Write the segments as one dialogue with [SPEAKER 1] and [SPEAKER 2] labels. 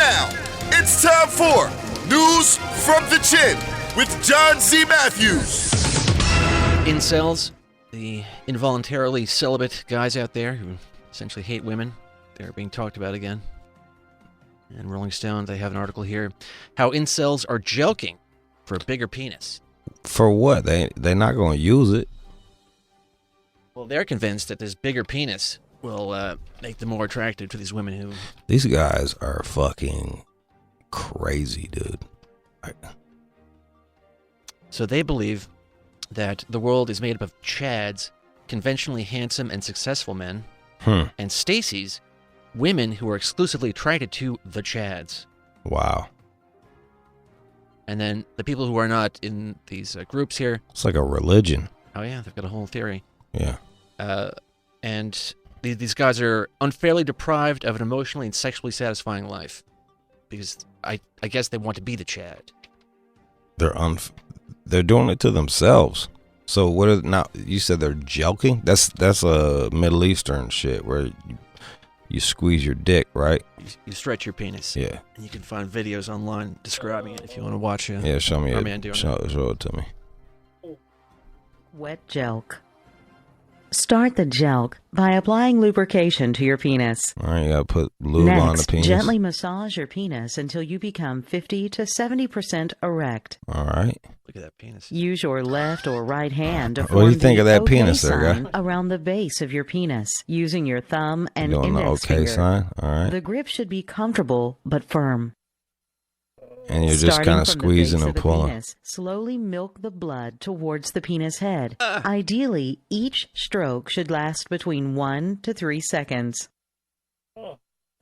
[SPEAKER 1] now, it's time for News from the Chin with John Z. Matthews.
[SPEAKER 2] Incels, the involuntarily celibate guys out there who essentially hate women, they're being talked about again. And Rolling Stone, they have an article here, how incels are joking for a bigger penis.
[SPEAKER 3] For what? They're not going to use it.
[SPEAKER 2] Well, they're convinced that this bigger penis will make them more attractive to these women who...
[SPEAKER 3] These guys are fucking crazy, dude.
[SPEAKER 2] So they believe that the world is made up of Chads, conventionally handsome and successful men, and Stacy's, women who are exclusively attracted to the Chads.
[SPEAKER 3] Wow.
[SPEAKER 2] And then the people who are not in these groups here...
[SPEAKER 3] It's like a religion.
[SPEAKER 2] Oh, yeah, they've got a whole theory.
[SPEAKER 3] Yeah.
[SPEAKER 2] And these guys are unfairly deprived of an emotionally and sexually satisfying life. Because I guess they want to be the Chad.
[SPEAKER 3] They're doing it to themselves. So what are now? You said they're joking? That's a Middle Eastern shit where you squeeze your dick, right?
[SPEAKER 2] You stretch your penis.
[SPEAKER 3] Yeah.
[SPEAKER 2] And you can find videos online describing it if you want to watch it.
[SPEAKER 3] Yeah, show me
[SPEAKER 2] it.
[SPEAKER 3] Show it to me.
[SPEAKER 4] Wet jelq. Start the jelq by applying lubrication to your penis.
[SPEAKER 3] All right, you gotta put lube on the penis.
[SPEAKER 4] Gently massage your penis until you become 50 to 70% erect.
[SPEAKER 3] All right.
[SPEAKER 2] Look at that penis.
[SPEAKER 4] Use your left or right hand to
[SPEAKER 3] What
[SPEAKER 4] form
[SPEAKER 3] do you think
[SPEAKER 4] the
[SPEAKER 3] of that
[SPEAKER 4] OK
[SPEAKER 3] penis there, guy?
[SPEAKER 4] sign around the base of your penis, using your thumb and
[SPEAKER 3] Doing the
[SPEAKER 4] index
[SPEAKER 3] OK
[SPEAKER 4] finger.
[SPEAKER 3] sign. All right.
[SPEAKER 4] The grip should be comfortable but firm.
[SPEAKER 3] And you're just kind of squeezing and pulling.
[SPEAKER 4] Penis, slowly milk the blood towards the penis head. Ideally, each stroke should last between 1 to 3 seconds.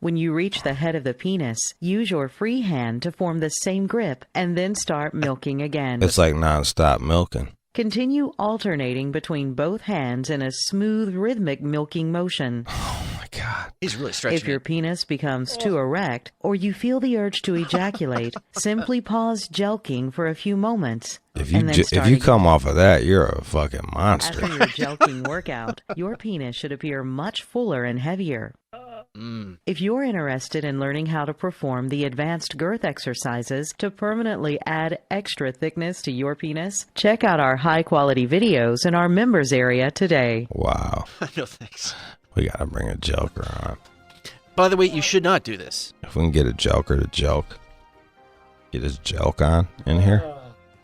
[SPEAKER 4] When you reach the head of the penis, use your free hand to form the same grip and then start milking again.
[SPEAKER 3] It's like nonstop milking.
[SPEAKER 4] Continue alternating between both hands in a smooth, rhythmic milking motion.
[SPEAKER 3] Oh my God.
[SPEAKER 2] He's really stretching
[SPEAKER 4] If your penis becomes too erect or you feel the urge to ejaculate, simply pause jelqing for a few moments.
[SPEAKER 3] If you come off of that, you're a fucking monster.
[SPEAKER 4] After your jelqing workout, your penis should appear much fuller and heavier. If you're interested in learning how to perform the advanced girth exercises to permanently add extra thickness to your penis, check out our high-quality videos in our members area today.
[SPEAKER 3] Wow.
[SPEAKER 2] No thanks.
[SPEAKER 3] We gotta bring a joker on.
[SPEAKER 2] By the way, you should not do this.
[SPEAKER 3] If we can get a joker to joke, get his joke on in here.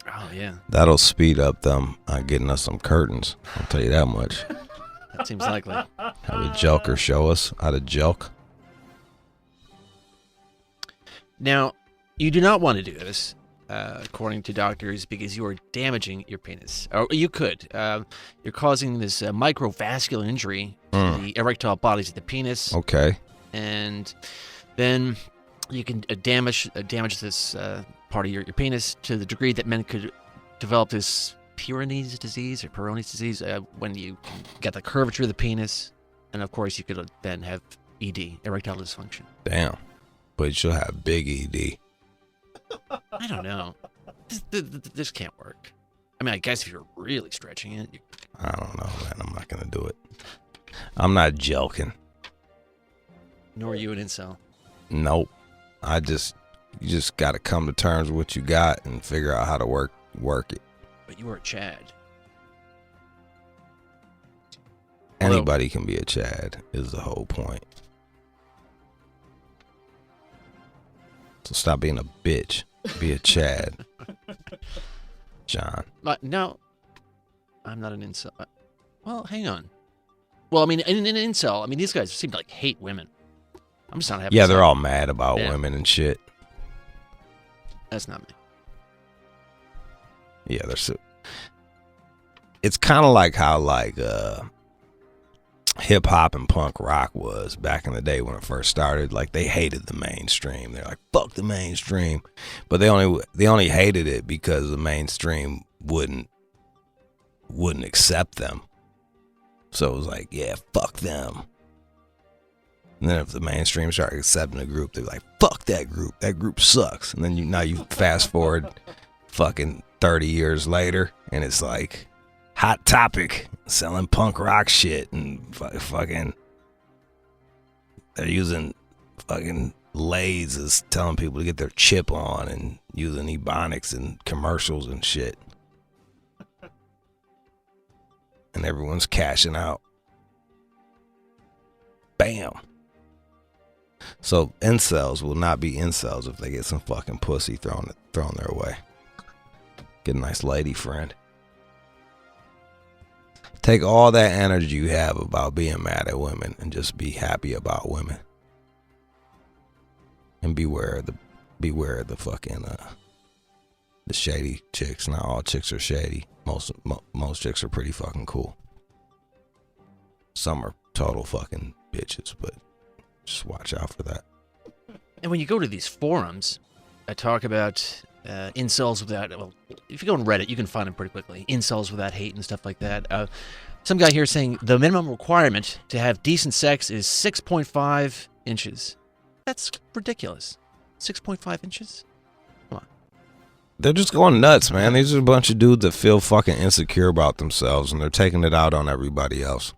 [SPEAKER 2] Oh, yeah.
[SPEAKER 3] That'll speed up them getting us some curtains. I'll tell you that much.
[SPEAKER 2] That seems likely.
[SPEAKER 3] Have a joker show us how to joke.
[SPEAKER 2] Now, you do not want to do this, according to doctors, because you are damaging your penis. Or you could. You're causing this microvascular injury to the erectile bodies of the penis.
[SPEAKER 3] Okay.
[SPEAKER 2] And then you can damage this part of your penis to the degree that men could develop this Peyronie's disease or Peyronie's disease when you get the curvature of the penis. And, of course, you could then have ED, erectile dysfunction.
[SPEAKER 3] Damn. But you'll have big ED.
[SPEAKER 2] I don't know. This can't work. I mean, I guess if you're really stretching it.
[SPEAKER 3] I don't know, man. I'm not going to do it. I'm not joking.
[SPEAKER 2] Nor are you an incel.
[SPEAKER 3] Nope. You just got to come to terms with what you got and figure out how to work it.
[SPEAKER 2] But you are a Chad.
[SPEAKER 3] Anybody can be a Chad is the whole point. So stop being a bitch. Be a Chad. John.
[SPEAKER 2] No, I'm not an incel. Well, hang on. Well, I mean, in an incel, I mean, these guys seem to like hate women. I'm just not having.
[SPEAKER 3] Yeah, they're all mad about women and shit.
[SPEAKER 2] That's not me.
[SPEAKER 3] Yeah, it's kind of like how hip hop and punk rock was back in the day when it first started. Like, they hated the mainstream. They're like, fuck the mainstream. But they only hated it because the mainstream wouldn't accept them. So it was like, yeah, fuck them. And then if the mainstream started accepting a group, they'd be like, fuck that group. That group sucks. And then now you fast forward fucking 30 years later, and it's like Hot Topic selling punk rock shit, and fucking they're using fucking Lay's is telling people to get their chip on and using ebonics in commercials and shit. And everyone's cashing out. Bam. So incels will not be incels if they get some fucking pussy thrown their way. Get a nice lady friend. Take all that energy you have about being mad at women and just be happy about women. And beware of the fucking the shady chicks. Not all chicks are shady. Most chicks are pretty fucking cool. Some are total fucking bitches, but just watch out for that.
[SPEAKER 2] And when you go to these forums, I talk about incels without, well, if you go on Reddit, you can find them pretty quickly. Incels without hate and stuff like that. Some guy here saying the minimum requirement to have decent sex is 6.5 inches. That's ridiculous. 6.5 inches? Come on.
[SPEAKER 3] They're just going nuts, man. These are a bunch of dudes that feel fucking insecure about themselves, and they're taking it out on everybody else.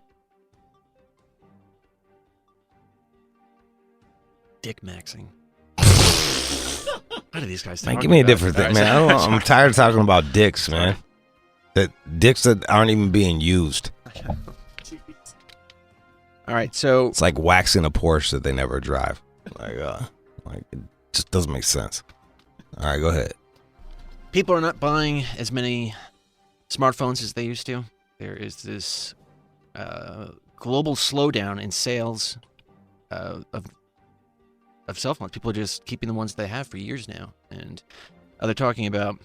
[SPEAKER 2] Dick maxing. How do these guys talk?
[SPEAKER 3] Man, give me a different thing, man. I'm tired of talking about dicks, man. That dicks that aren't even being used.
[SPEAKER 2] All right, so
[SPEAKER 3] it's like waxing a Porsche that they never drive. Like it just doesn't make sense. All right, go ahead.
[SPEAKER 2] People are not buying as many smartphones as they used to. There is this global slowdown in sales of cell phones. People are just keeping the ones they have for years now. And they're talking about,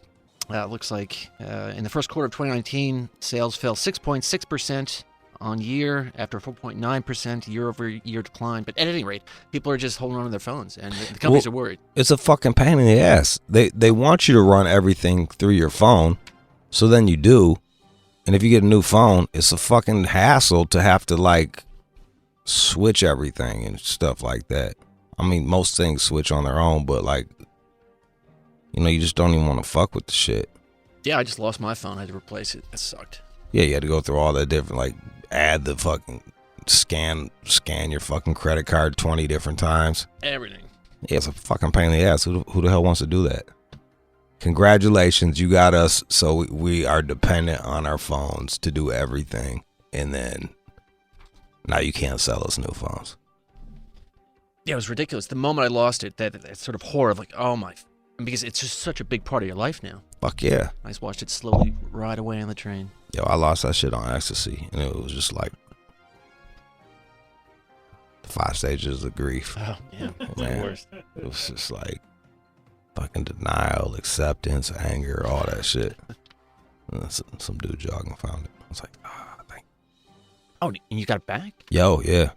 [SPEAKER 2] it looks like in the first quarter of 2019, sales fell 6.6% on year after a 4.9% year-over-year decline. But at any rate, people are just holding on to their phones, and the companies are worried.
[SPEAKER 3] It's a fucking pain in the ass. They want you to run everything through your phone, so then you do. And if you get a new phone, it's a fucking hassle to have to, like, switch everything and stuff like that. I mean, most things switch on their own, but, like, you know, you just don't even want to fuck with the shit.
[SPEAKER 2] Yeah, I just lost my phone. I had to replace it. That sucked.
[SPEAKER 3] Yeah, you had to go through all the different, like, add the fucking scan your fucking credit card 20 different times.
[SPEAKER 2] Everything.
[SPEAKER 3] Yeah, it's a fucking pain in the ass. Who the hell wants to do that? Congratulations, you got us. So we are dependent on our phones to do everything, and then now you can't sell us new phones.
[SPEAKER 2] Yeah, it was ridiculous. The moment I lost it, that sort of horror of like, oh my, because it's just such a big part of your life now.
[SPEAKER 3] Fuck yeah.
[SPEAKER 2] I just watched it slowly ride away on the train.
[SPEAKER 3] Yo, I lost that shit on ecstasy, and it was just like the 5 stages of grief.
[SPEAKER 2] Oh, yeah.
[SPEAKER 3] Man, the worst. It was just like fucking denial, acceptance, anger, all that shit. And some dude jogging found it. I was like, thank you.
[SPEAKER 2] Oh, and you got it back?
[SPEAKER 3] Yo, yeah.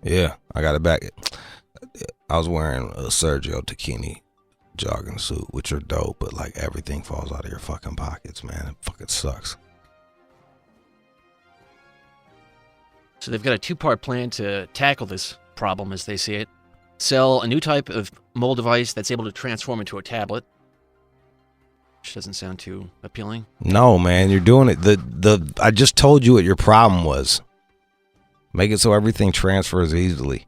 [SPEAKER 3] Yeah, I got it back. I was wearing a Sergio Tacchini jogging suit, which are dope, but like everything falls out of your fucking pockets, man. It fucking sucks.
[SPEAKER 2] So they've got a 2-part plan to tackle this problem as they see it. Sell a new type of mobile device that's able to transform into a tablet. Which doesn't sound too appealing.
[SPEAKER 3] No, man, you're doing it. I just told you what your problem was. Make it so everything transfers easily.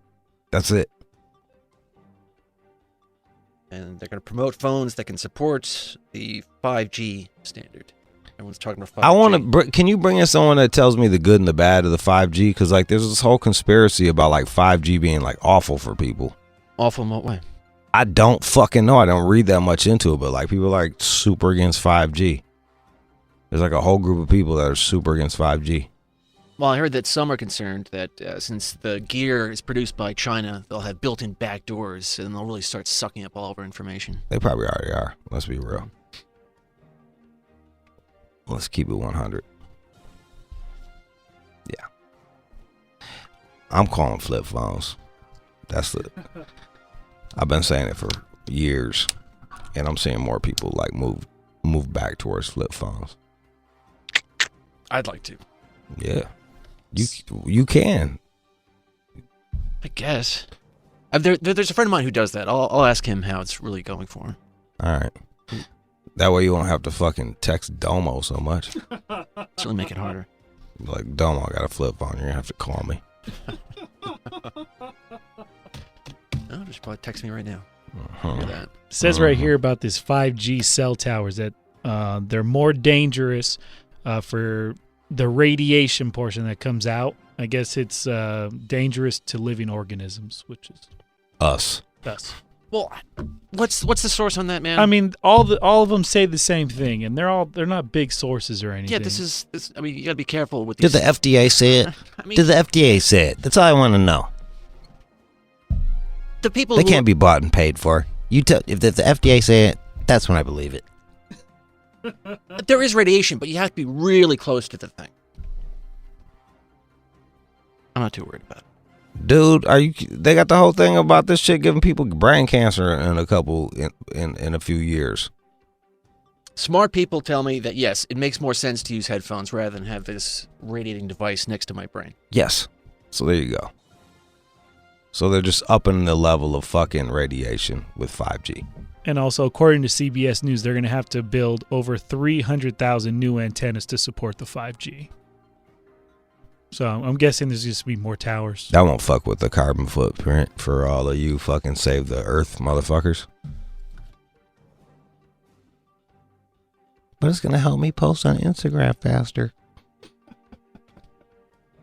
[SPEAKER 3] That's it.
[SPEAKER 2] And they're going to promote phones that can support the 5G standard. Everyone's talking about 5G.
[SPEAKER 3] I want to. Can you bring in someone that tells me the good and the bad of the 5G? Because like, there's this whole conspiracy about like 5G being like awful for people.
[SPEAKER 2] Awful in what way?
[SPEAKER 3] I don't fucking know. I don't read that much into it, but like people are like super against 5G. There's like a whole group of people that are super against 5G.
[SPEAKER 2] Well, I heard that some are concerned that since the gear is produced by China, they'll have built-in back doors, and they'll really start sucking up all of our information.
[SPEAKER 3] They probably already are. Let's be real. Let's keep it 100. Yeah. I'm calling flip phones. I've been saying it for years, and I'm seeing more people like move back towards flip phones.
[SPEAKER 2] I'd like to.
[SPEAKER 3] Yeah. You can.
[SPEAKER 2] I guess. There's a friend of mine who does that. I'll ask him how it's really going for him.
[SPEAKER 3] All right. That way you won't have to fucking text Domo so much.
[SPEAKER 2] It's really make it harder.
[SPEAKER 3] Like, Domo, I got a flip phone. You're going to have to call me.
[SPEAKER 2] Oh, should probably text me right now.
[SPEAKER 3] Uh-huh.
[SPEAKER 2] That.
[SPEAKER 5] It says right here about this 5G cell towers that they're more dangerous for the radiation portion that comes out. I guess it's dangerous to living organisms, which is
[SPEAKER 3] Us.
[SPEAKER 5] us.
[SPEAKER 2] Well, what's the source on that, man?
[SPEAKER 5] I mean, all of them say the same thing, and they're not big sources or anything.
[SPEAKER 2] yeah, this. I mean, you gotta be careful with these.
[SPEAKER 3] Did the FDA say it?
[SPEAKER 2] I mean,
[SPEAKER 3] Did the FDA say it? That's all I want to know.
[SPEAKER 2] the people
[SPEAKER 3] They
[SPEAKER 2] who
[SPEAKER 3] can't be bought and paid for. If the FDA say it, that's when I believe it.
[SPEAKER 2] There is radiation, but you have to be really close to the thing. I'm not too worried about it.
[SPEAKER 3] Dude, they got the whole thing about this shit giving people brain cancer in a few years.
[SPEAKER 2] Smart people tell me that yes, it makes more sense to use headphones rather than have this radiating device next to my brain.
[SPEAKER 3] Yes. So there you go. So they're just upping the level of fucking radiation with 5G.
[SPEAKER 5] And also, according to CBS News, they're going to have to build over 300,000 new antennas to support the 5G. So I'm guessing there's just be more towers.
[SPEAKER 3] That won't fuck with the carbon footprint for all of you fucking save the earth motherfuckers. But it's going to help me post on Instagram faster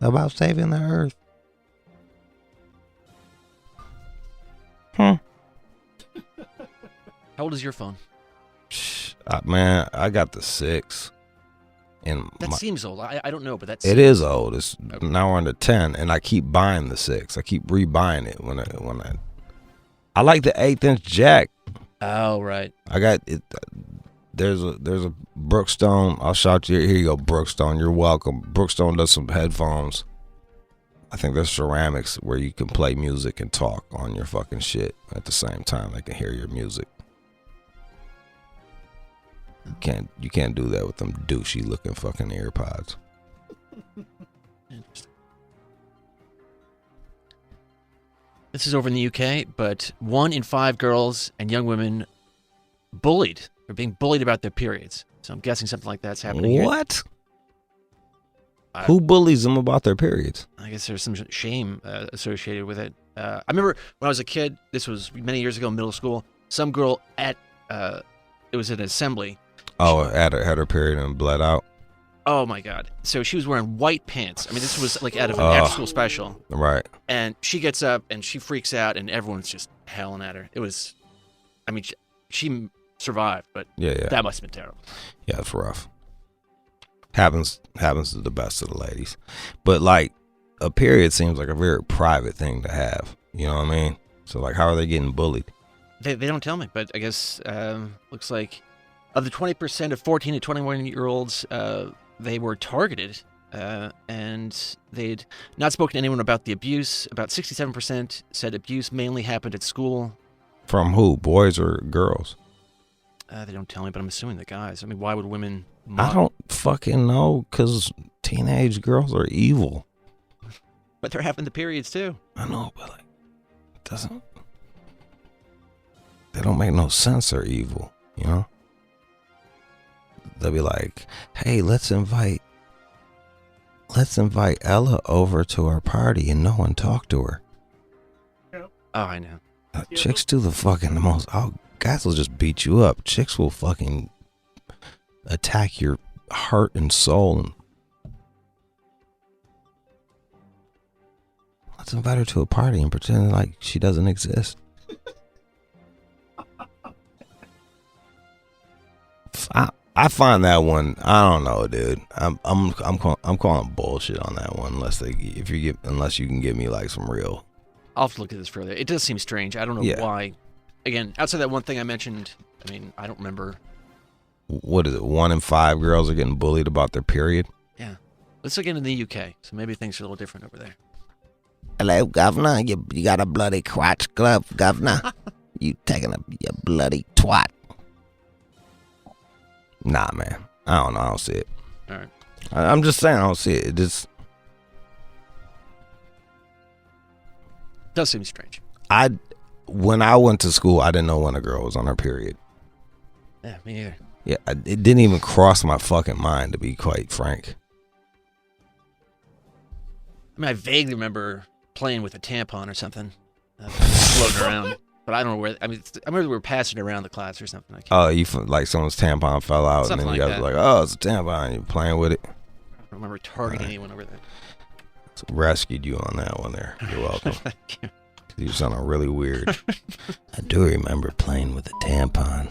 [SPEAKER 3] about saving the earth.
[SPEAKER 2] How old is your phone?
[SPEAKER 3] Man, I got the 6. And
[SPEAKER 2] That seems old. I don't know, but that's
[SPEAKER 3] it is old. It's now we're on the 10, and I keep buying the 6. I keep rebuying it when I like the 1/8" jack.
[SPEAKER 2] Oh, right.
[SPEAKER 3] I got it. There's a Brookstone. I'll shout you. Here you go, Brookstone. You're welcome. Brookstone does some headphones. I think there's ceramics where you can play music and talk on your fucking shit at the same time. They can hear your music. You can't do that with them douchey looking fucking AirPods.
[SPEAKER 2] Interesting. This is over in the UK, but 1 in 5 girls and young women are being bullied about their periods. So I'm guessing something like that's happening here.
[SPEAKER 3] What? Who bullies them about their periods?
[SPEAKER 2] I guess there's some shame associated with it. I remember when I was a kid, this was many years ago in middle school, some girl it was an assembly.
[SPEAKER 3] Oh, had her period and bled out.
[SPEAKER 2] Oh my God. So she was wearing white pants. I mean, this was like out of an after-school special.
[SPEAKER 3] Right.
[SPEAKER 2] And she gets up and she freaks out and everyone's just howling at her. It was, I mean, she survived, but
[SPEAKER 3] yeah.
[SPEAKER 2] that must have been terrible.
[SPEAKER 3] Yeah, it's rough. Happens to the best of the ladies. But like a period seems like a very private thing to have. You know what I mean? So like, how are they getting bullied?
[SPEAKER 2] They don't tell me, but I guess looks like of the 20% of 14 to 21-year-olds, they were targeted, and they'd not spoken to anyone about the abuse. About 67% said abuse mainly happened at school.
[SPEAKER 3] From who? Boys or girls?
[SPEAKER 2] They don't tell me, but I'm assuming the guys. I mean, why would women...
[SPEAKER 3] I don't fucking know, because teenage girls are evil.
[SPEAKER 2] But they're having the periods, too.
[SPEAKER 3] I know, but like, it doesn't... They don't make no sense. They're evil, you know? They'll be like, hey, let's invite Ella over to our party and no one talk to her.
[SPEAKER 2] Oh, I know.
[SPEAKER 3] Chicks do the most. Guys will just beat you up. Chicks will fucking attack your heart and soul. Let's invite her to a party and pretend like she doesn't exist. I find that one. I don't know, dude. I'm calling bullshit on that one. Unless you can give me like some real.
[SPEAKER 2] I'll have to look at this further. It does seem strange. I don't know why. Again, outside that one thing I mentioned, I mean, I don't remember.
[SPEAKER 3] What is it? 1 in 5 girls are getting bullied about their period.
[SPEAKER 2] Yeah, let's look into the UK. So maybe things are a little different over there.
[SPEAKER 3] Hello, governor. You got a bloody crotch glove, governor. You taking a bloody twat. Nah, man. I don't know. I don't see it.
[SPEAKER 2] All right.
[SPEAKER 3] I'm just saying I don't see it. It just
[SPEAKER 2] does seem strange.
[SPEAKER 3] When I went to school, I didn't know when a girl was on her period.
[SPEAKER 2] Yeah, me neither.
[SPEAKER 3] Yeah, it didn't even cross my fucking mind, to be quite frank.
[SPEAKER 2] I mean, I vaguely remember playing with a tampon or something. floating around. But I don't know where. I mean, I remember we were passing it around the class or something. I can't
[SPEAKER 3] Oh, like someone's tampon fell out,
[SPEAKER 2] Something
[SPEAKER 3] and then you
[SPEAKER 2] like
[SPEAKER 3] guys
[SPEAKER 2] that.
[SPEAKER 3] were like, "Oh, it's a tampon." And you're playing with it.
[SPEAKER 2] remember targeting anyone over there.
[SPEAKER 3] So rescued you on that one there. You're welcome.
[SPEAKER 2] Thank you.
[SPEAKER 3] You sounding really weird. I do remember playing with a tampon.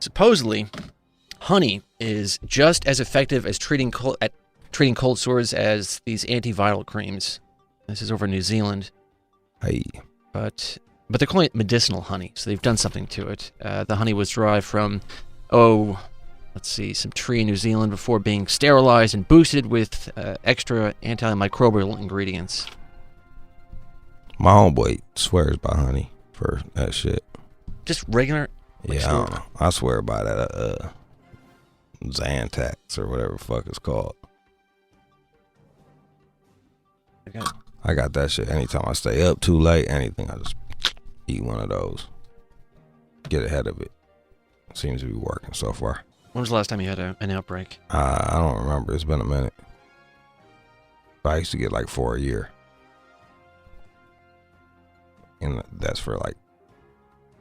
[SPEAKER 2] Supposedly, honey is just as effective as treating cold sores as these antiviral creams. This is over in New Zealand.
[SPEAKER 3] Hey.
[SPEAKER 2] But they're calling it medicinal honey, so they've done something to it. The honey was derived from, some tree in New Zealand before being sterilized and boosted with extra antimicrobial ingredients.
[SPEAKER 3] My homeboy swears by honey for that shit.
[SPEAKER 2] Just regular.
[SPEAKER 3] Yeah, I don't know. I swear by that Xantax or whatever the fuck it's called.
[SPEAKER 2] Okay.
[SPEAKER 3] I got that shit anytime I stay up too late, anything, I just eat one of those. Get ahead of it. Seems to be working so far.
[SPEAKER 2] When was the last time you had an outbreak?
[SPEAKER 3] I don't remember. It's been a minute. But I used to get like 4 a year. And that's for like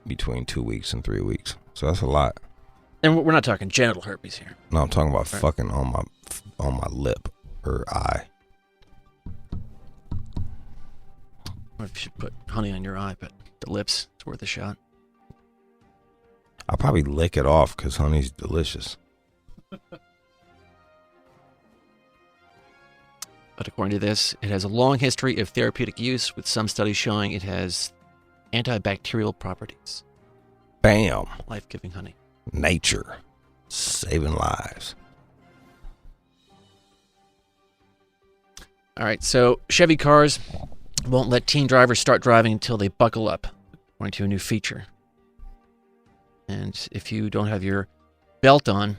[SPEAKER 3] between 2 weeks and 3 weeks. So that's a lot.
[SPEAKER 2] And we're not talking genital herpes here.
[SPEAKER 3] No, I'm talking about fucking on my lip or eye.
[SPEAKER 2] Or if you should put honey on your eye, but the lips, it's worth a shot.
[SPEAKER 3] I'll probably lick it off because honey's delicious.
[SPEAKER 2] But according to this, it has a long history of therapeutic use, with some studies showing it has antibacterial properties.
[SPEAKER 3] Bam.
[SPEAKER 2] Life-giving honey.
[SPEAKER 3] Nature. Saving lives.
[SPEAKER 2] All right, so Chevy cars won't let teen drivers start driving until they buckle up, according to a new feature. And if you don't have your belt on and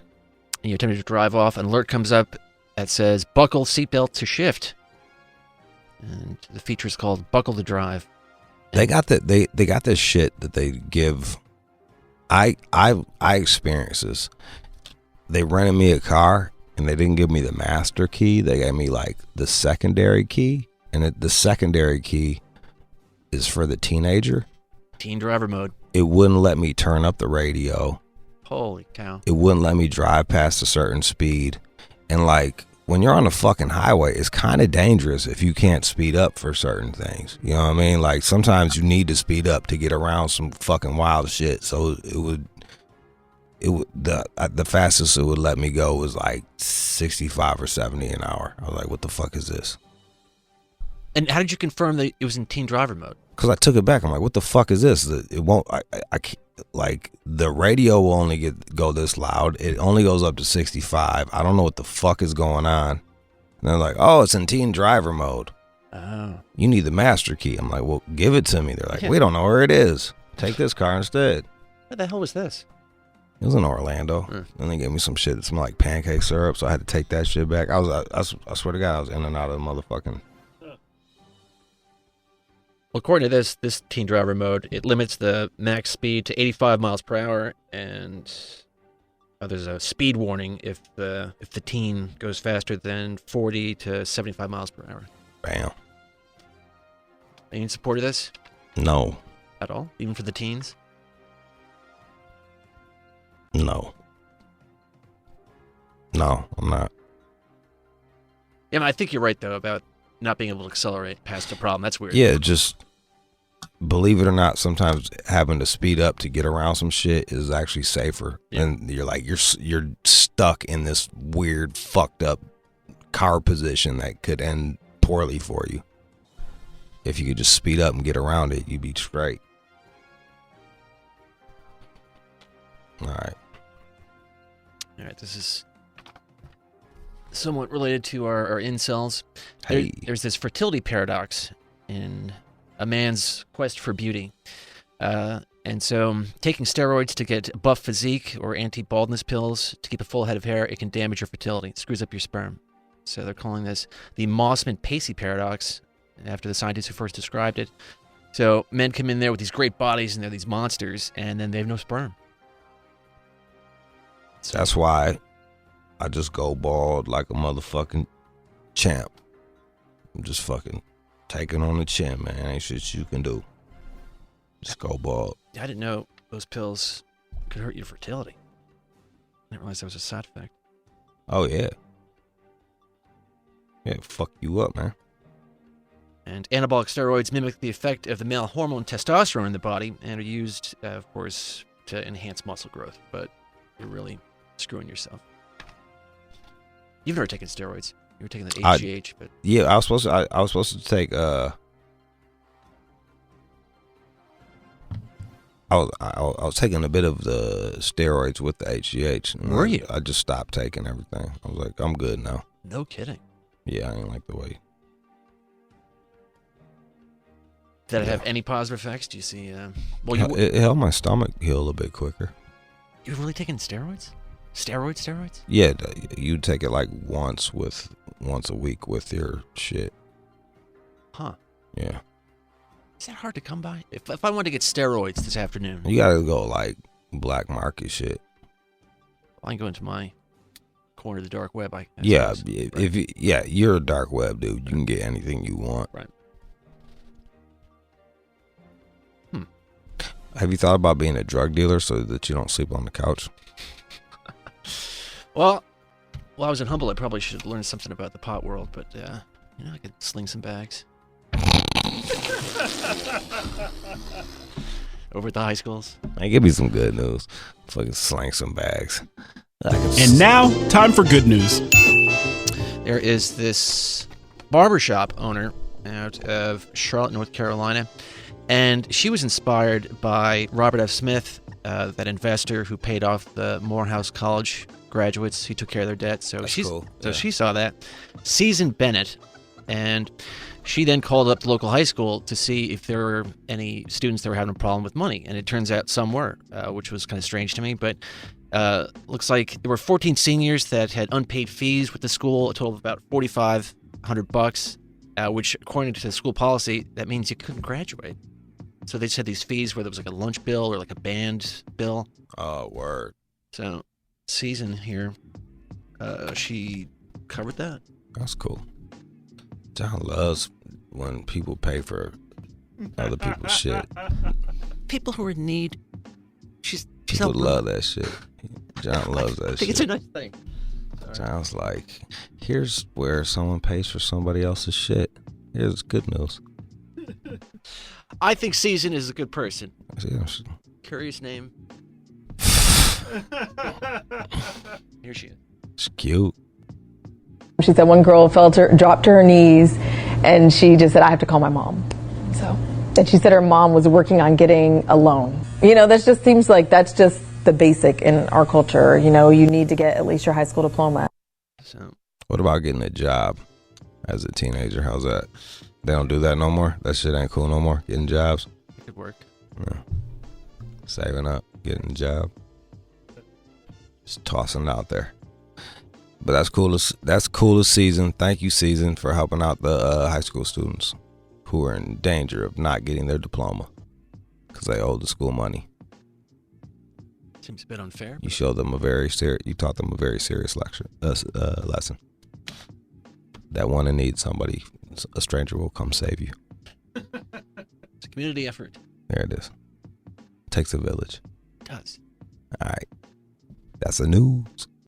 [SPEAKER 2] you're attempting to drive off, an alert comes up that says, buckle seatbelt to shift. And the feature is called Buckle to Drive.
[SPEAKER 3] They got that. They got this shit that they give. I experienced this. They rented me a car and they didn't give me the master key. They gave me like the secondary key, and the secondary key is for the teenager.
[SPEAKER 2] Teen driver mode.
[SPEAKER 3] It wouldn't let me turn up the radio.
[SPEAKER 2] Holy cow.
[SPEAKER 3] It wouldn't let me drive past a certain speed. And like, when you're on the fucking highway, it's kind of dangerous if you can't speed up for certain things. You know what I mean? Like, sometimes you need to speed up to get around some fucking wild shit. So the fastest it would let me go was like 65 or 70 an hour. I was like, what the fuck is this?
[SPEAKER 2] And how did you confirm that it was in teen driver mode?
[SPEAKER 3] Because I took it back. I'm like, what the fuck is this? It won't. I can't, like, the radio will only go this loud. It only goes up to 65. I don't know what the fuck is going on. And they're like, oh, it's in teen driver mode.
[SPEAKER 2] Oh.
[SPEAKER 3] You need the master key. I'm like, well, give it to me. They're like, we don't know where it is. Take this car instead.
[SPEAKER 2] What the hell was this?
[SPEAKER 3] It was in Orlando. Then they gave me some shit that smelled like pancake syrup, so I had to take that shit back. I swear to God, I was in and out of the motherfucking.
[SPEAKER 2] Well, according to this teen driver mode, it limits the max speed to 85 miles per hour, and there's a speed warning if the teen goes faster than 40 to 75 miles per hour.
[SPEAKER 3] Bam.
[SPEAKER 2] Are you in support of this?
[SPEAKER 3] No.
[SPEAKER 2] At all? Even for the teens?
[SPEAKER 3] No. No, I'm not.
[SPEAKER 2] Yeah, I think you're right, though, about not being able to accelerate past a problem. That's weird.
[SPEAKER 3] Yeah, just believe it or not, sometimes having to speed up to get around some shit is actually safer. Yeah. And you're like, you're stuck in this weird, fucked up car position that could end poorly for you. If you could just speed up and get around it, you'd be straight. All right.
[SPEAKER 2] This is somewhat related to our incels.
[SPEAKER 3] Hey.
[SPEAKER 2] There's this fertility paradox in a man's quest for beauty. And so taking steroids to get a buff physique or anti-baldness pills to keep a full head of hair, it can damage your fertility. It screws up your sperm. So they're calling this the Mossman-Pacey paradox, after the scientists who first described it. So men come in there with these great bodies and they're these monsters, and then they have no sperm. So
[SPEAKER 3] that's why I just go bald like a motherfucking champ. I'm just fucking take it on the chin, man. Ain't shit you can do. Just go bald.
[SPEAKER 2] I didn't know those pills could hurt your fertility. I didn't realize that was a side effect.
[SPEAKER 3] Oh, yeah. Yeah, fuck you up, man.
[SPEAKER 2] And anabolic steroids mimic the effect of the male hormone testosterone in the body and are used, of course, to enhance muscle growth. But you're really screwing yourself. You've never taken steroids. You were taking the HGH, but
[SPEAKER 3] yeah, I was supposed to take I was taking a bit of the steroids with the HGH.
[SPEAKER 2] Were you?
[SPEAKER 3] I just stopped taking everything. I was like, I'm good now.
[SPEAKER 2] No kidding.
[SPEAKER 3] Yeah, I ain't like the way.
[SPEAKER 2] Did it have any positive effects? Do you see?
[SPEAKER 3] It helped my stomach heal a bit quicker.
[SPEAKER 2] You've really taken steroids? Steroids?
[SPEAKER 3] Yeah, you take it like once a week with your shit.
[SPEAKER 2] Huh.
[SPEAKER 3] Yeah.
[SPEAKER 2] Is that hard to come by? If I wanted to get steroids this afternoon,
[SPEAKER 3] You gotta go like black market shit.
[SPEAKER 2] I can go into my corner of the dark web.
[SPEAKER 3] Yeah,
[SPEAKER 2] suppose.
[SPEAKER 3] if you're a dark web dude. You can get anything you want.
[SPEAKER 2] Right.
[SPEAKER 3] Have you thought about being a drug dealer so that you don't sleep on the couch?
[SPEAKER 2] Well, while I was in Humboldt, I probably should have learned something about the pot world, but I could sling some bags. Over at the high schools.
[SPEAKER 3] Hey, give me some good news. Fucking slang some bags.
[SPEAKER 6] And now, time for good news.
[SPEAKER 2] There is this barbershop owner out of Charlotte, North Carolina, and she was inspired by Robert F. Smith, that investor who paid off the Morehouse College graduates. He took care of their debt. So
[SPEAKER 3] That's
[SPEAKER 2] she's
[SPEAKER 3] cool.
[SPEAKER 2] so
[SPEAKER 3] Yeah.
[SPEAKER 2] she saw that. Susan Bennett, and she then called up the local high school to see if there were any students that were having a problem with money, and it turns out some were, which was kind of strange to me. But looks like there were 14 seniors that had unpaid fees with the school, a total of about $4,500, which, according to the school policy, that means you couldn't graduate. So they just had these fees where there was like a lunch bill or like a band bill.
[SPEAKER 3] Oh, word.
[SPEAKER 2] So Susan here, she covered that.
[SPEAKER 3] That's cool. John loves when people pay for other people's shit.
[SPEAKER 2] People who are in need. She's
[SPEAKER 3] People
[SPEAKER 2] helping
[SPEAKER 3] love
[SPEAKER 2] them.
[SPEAKER 3] that shit. John loves that
[SPEAKER 2] I think
[SPEAKER 3] shit.
[SPEAKER 2] it's a nice thing.
[SPEAKER 3] John's like, here's where someone pays for somebody else's shit. Here's good news.
[SPEAKER 2] I think Susan is a good person.
[SPEAKER 3] Yeah,
[SPEAKER 2] Curious name. Here she is.
[SPEAKER 3] it's cute.
[SPEAKER 7] She said one girl dropped to her knees, and she just said, I have to call my mom. And she said her mom was working on getting a loan. That just seems like that's just the basic in our culture. You need to get at least your high school diploma.
[SPEAKER 2] So
[SPEAKER 3] What about getting a job as a teenager? How's that? They don't do that no more? That shit ain't cool no more? Getting jobs?
[SPEAKER 2] it could work.
[SPEAKER 3] Yeah. Saving up, getting a job. Just tossing it out there. But that's cool. That's cool as Season. Thank you, Season, for helping out the high school students who are in danger of not getting their diploma because they owe the school money.
[SPEAKER 2] Seems a bit unfair.
[SPEAKER 3] You showed them you taught them a very serious lesson. That one in need, somebody, a stranger will come save you.
[SPEAKER 2] It's a community effort.
[SPEAKER 3] There it is. Takes a village.
[SPEAKER 2] It does.
[SPEAKER 3] All right. That's the news.